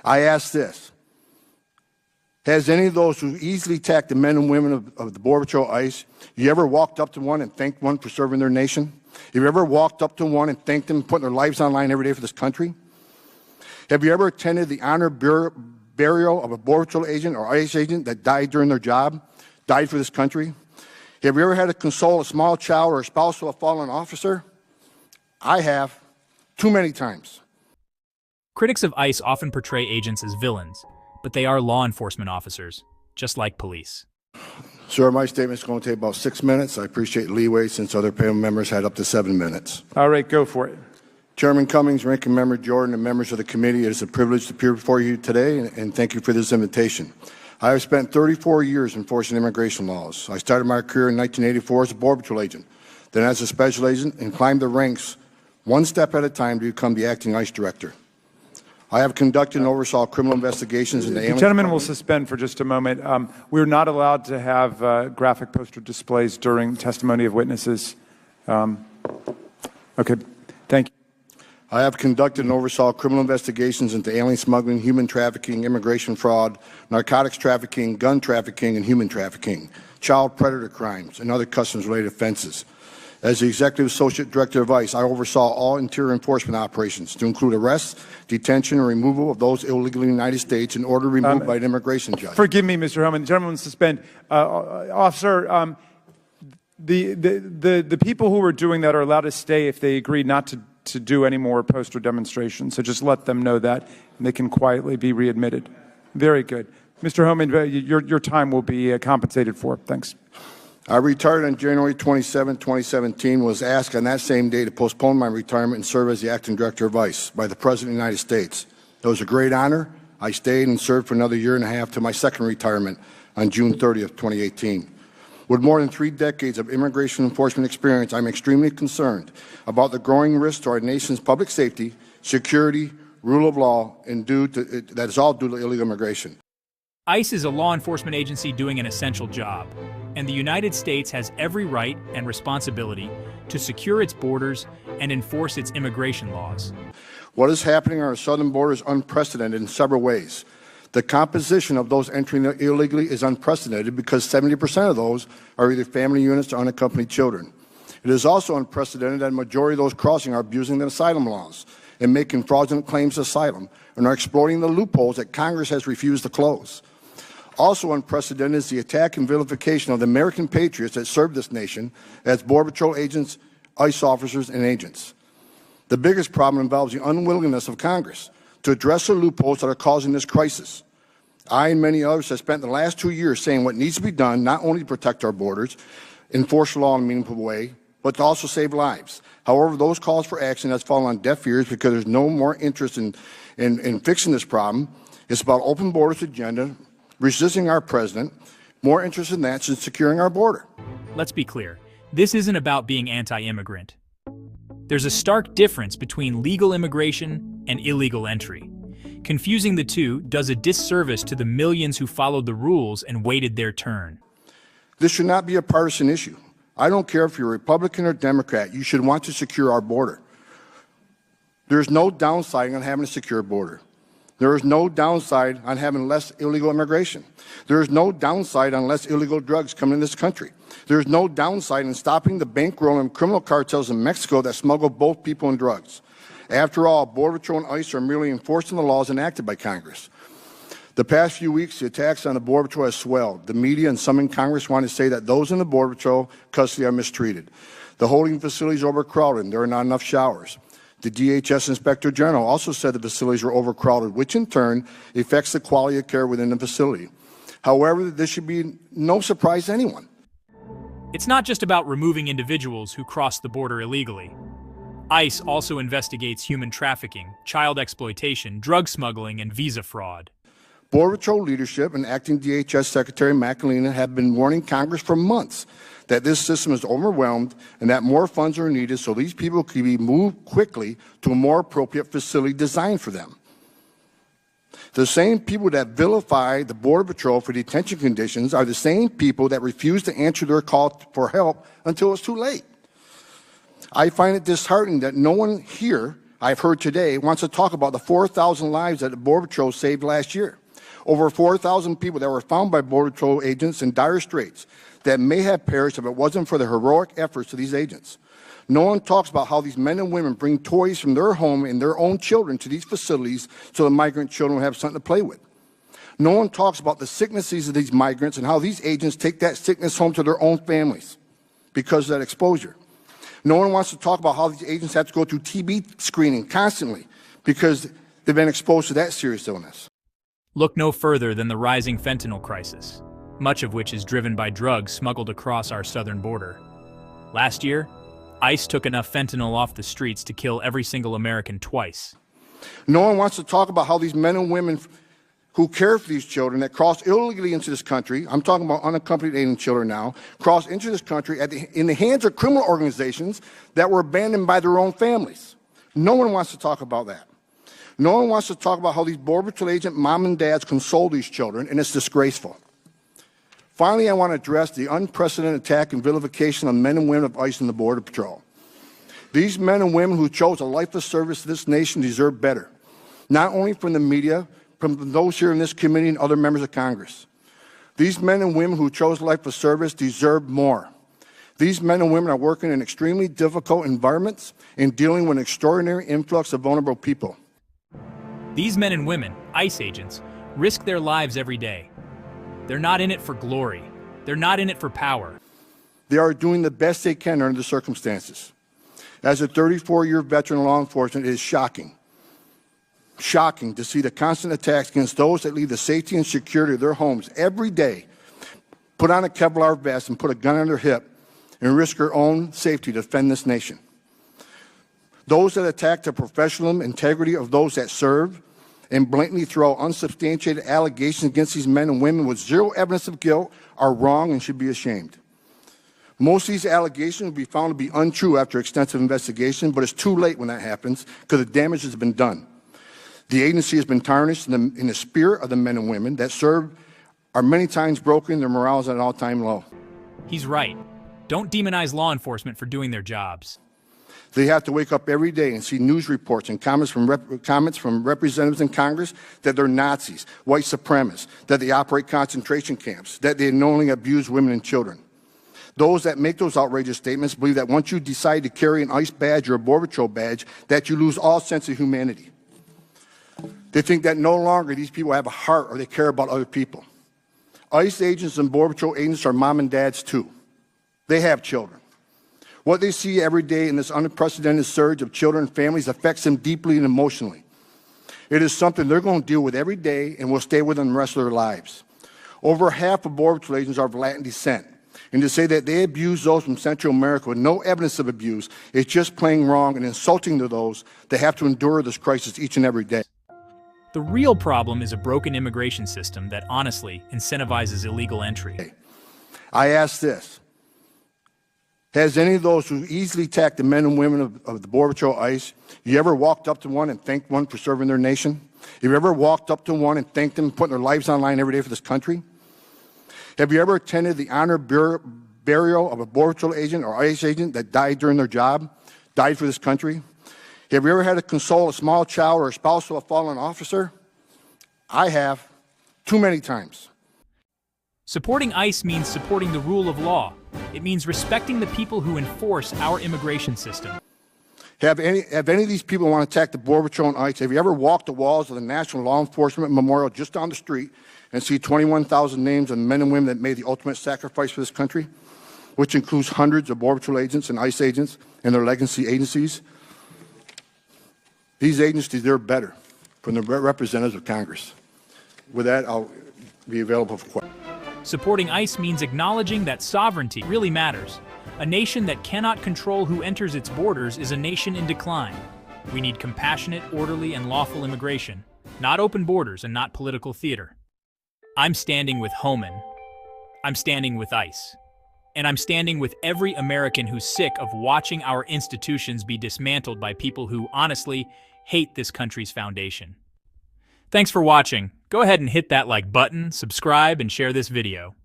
I ask this. Has any of those who easily attack the men and women of the Border Patrol ICE, you ever walked up to one and thanked one for serving their nation? Have you ever walked up to one and thanked them for putting their lives on the line every day for this country? Have you ever attended the honor burial of a Border Patrol agent or ICE agent that died during their job, died for this country? Have you ever had to console a small child or a spouse of a fallen officer? I have, too many times. Critics of ICE often portray agents as villains, but they are law enforcement officers, just like police. Sir, my statement's going to take about 6 minutes. I appreciate leeway since other panel members had up to 7 minutes. All right, go for it. Chairman Cummings, Ranking Member Jordan, and members of the committee, it is a privilege to appear before you today, and thank you for this invitation. I have spent 34 years enforcing immigration laws. I started my career in 1984 as a Border Patrol agent, then as a special agent, and climbed the ranks one step at a time to become the acting ICE director. I have conducted and oversaw criminal investigations in the gentleman will suspend for just a moment. We're not allowed to have graphic poster displays during testimony of witnesses. Okay, thank you. I have conducted and oversaw criminal investigations into alien smuggling, human trafficking, immigration fraud, narcotics trafficking, gun trafficking, and human trafficking, child predator crimes, and other customs-related offenses. As the Executive Associate Director of ICE, I oversaw all interior enforcement operations to include arrests, detention, and removal of those illegally in the United States in order removed by an immigration judge. Forgive me, Mr. Homan. The gentleman will suspend. Officer, the people who are doing that are allowed to stay if they agree not to do any more poster demonstrations. So just let them know that, and they can quietly be readmitted. Very good. Mr. Homan, your time will be compensated for. Thanks. I retired on January 27, 2017, was asked on that same day to postpone my retirement and serve as the acting director of ICE by the President of the United States. It was a great honor. I stayed and served for another year and a half to my second retirement on June 30th, 2018. With more than 3 decades of immigration enforcement experience, I'm extremely concerned about the growing risk to our nation's public safety, security, rule of law, and that is all due to illegal immigration. ICE is a law enforcement agency doing an essential job, and the United States has every right and responsibility to secure its borders and enforce its immigration laws. What is happening on our southern border is unprecedented in several ways. The composition of those entering illegally is unprecedented because 70% of those are either family units or unaccompanied children. It is also unprecedented that a majority of those crossing are abusing the asylum laws and making fraudulent claims of asylum and are exploiting the loopholes that Congress has refused to close. Also unprecedented is the attack and vilification of the American patriots that serve this nation as Border Patrol agents, ICE officers, and agents. The biggest problem involves the unwillingness of Congress to address the loopholes that are causing this crisis. I and many others have spent the last 2 years saying what needs to be done not only to protect our borders, enforce the law in a meaningful way, but to also save lives. However, those calls for action have fallen on deaf ears because there's no more interest in fixing this problem. It's about open borders agenda, resisting our president, more interest in that than securing our border. Let's be clear, this isn't about being anti-immigrant. There's a stark difference between legal immigration and illegal entry. Confusing the two does a disservice to the millions who followed the rules and waited their turn. This should not be a partisan issue. I don't care if you're Republican or Democrat, you should want to secure our border. There's no downside on having a secure border. There is no downside on having less illegal immigration. There is no downside on less illegal drugs coming in this country. There is no downside in stopping the bankroll and criminal cartels in Mexico that smuggle both people and drugs. After all, Border Patrol and ICE are merely enforcing the laws enacted by Congress. The past few weeks, the attacks on the Border Patrol have swelled. The media and some in Congress want to say that those in the Border Patrol custody are mistreated. The holding facilities are overcrowded and there are not enough showers. The DHS Inspector General also said the facilities were overcrowded, which in turn affects the quality of care within the facility. However, this should be no surprise to anyone. It's not just about removing individuals who cross the border illegally. ICE also investigates human trafficking, child exploitation, drug smuggling, and visa fraud. Border Patrol leadership and acting DHS Secretary McAleenan have been warning Congress for months that this system is overwhelmed and that more funds are needed so these people can be moved quickly to a more appropriate facility designed for them. The same people that vilify the Border Patrol for detention conditions are the same people that refuse to answer their call for help until it's too late. I find it disheartening that no one here I've heard today, wants to talk about the 4,000 lives that the Border Patrol saved last year. Over 4,000 people that were found by Border Patrol agents in dire straits that may have perished if it wasn't for the heroic efforts of these agents. No one talks about how these men and women bring toys from their home and their own children to these facilities so the migrant children will have something to play with. No one talks about the sicknesses of these migrants and how these agents take that sickness home to their own families because of that exposure. No one wants to talk about how these agents have to go through TB screening constantly because they've been exposed to that serious illness. Look no further than the rising fentanyl crisis, much of which is driven by drugs smuggled across our southern border. Last year, ICE took enough fentanyl off the streets to kill every single American twice. No one wants to talk about how these men and women who care for these children that cross illegally into this country, I'm talking about unaccompanied alien children now, cross into this country in the hands of criminal organizations that were abandoned by their own families. No one wants to talk about that. No one wants to talk about how these Border Patrol agent mom and dads console these children, and it's disgraceful. Finally, I want to address the unprecedented attack and vilification on men and women of ICE and the Border Patrol. These men and women who chose a life of service to this nation deserve better, not only from the media, from those here in this committee and other members of Congress. These men and women who chose a life of service deserve more. These men and women are working in extremely difficult environments and dealing with an extraordinary influx of vulnerable people. These men and women, ICE agents, risk their lives every day. They're not in it for glory. They're not in it for power. They are doing the best they can under the circumstances. As a 34-year veteran of law enforcement, it is shocking to see the constant attacks against those that leave the safety and security of their homes every day, put on a Kevlar vest and put a gun on their hip and risk their own safety to defend this nation. Those that attack the professional integrity of those that serve and blatantly throw unsubstantiated allegations against these men and women with zero evidence of guilt are wrong and should be ashamed. Most of these allegations will be found to be untrue after extensive investigation, but it's too late when that happens because the damage has been done. The agency has been tarnished in the spirit of the men and women that serve are many times broken, their morale is at an all-time low. He's right. Don't demonize law enforcement for doing their jobs. They have to wake up every day and see news reports and comments from representatives in Congress that they're Nazis, white supremacists, that they operate concentration camps, that they knowingly abuse women and children. Those that make those outrageous statements believe that once you decide to carry an ICE badge or a Border Patrol badge, that you lose all sense of humanity. They think that no longer these people have a heart or they care about other people. ICE agents and Border Patrol agents are mom and dads too. They have children. What they see every day in this unprecedented surge of children and families affects them deeply and emotionally. It is something they're going to deal with every day and will stay with them the rest of their lives. Over half of Border Patrol agents are of Latin descent. And to say that they abuse those from Central America with no evidence of abuse is just plain wrong and insulting to those that have to endure this crisis each and every day. The real problem is a broken immigration system that honestly incentivizes illegal entry. I ask this. Has any of those who easily attack the men and women of the Border Patrol ICE, you ever walked up to one and thanked one for serving their nation? Have you ever walked up to one and thanked them for putting their lives on the line every day for this country? Have you ever attended the honor burial of a Border Patrol agent or ICE agent that died during their job, died for this country? Have you ever had to console a small child or a spouse of a fallen officer? I have, too many times. Supporting ICE means supporting the rule of law. It means respecting the people who enforce our immigration system. Have any of these people want to attack the Border Patrol and ICE? Have you ever walked the walls of the National Law Enforcement Memorial just down the street and see 21,000 names of men and women that made the ultimate sacrifice for this country, which includes hundreds of Border Patrol agents and ICE agents and their legacy agencies? These agents deserve better from the representatives of Congress. With that, I'll be available for questions. Supporting ICE means acknowledging that sovereignty really matters. A nation that cannot control who enters its borders is a nation in decline. We need compassionate, orderly, and lawful immigration, not open borders and not political theater. I'm standing with Homan. I'm standing with ICE. And I'm standing with every American who's sick of watching our institutions be dismantled by people who, honestly, hate this country's foundation. Thanks for watching. Go ahead and hit that like button, subscribe, and share this video.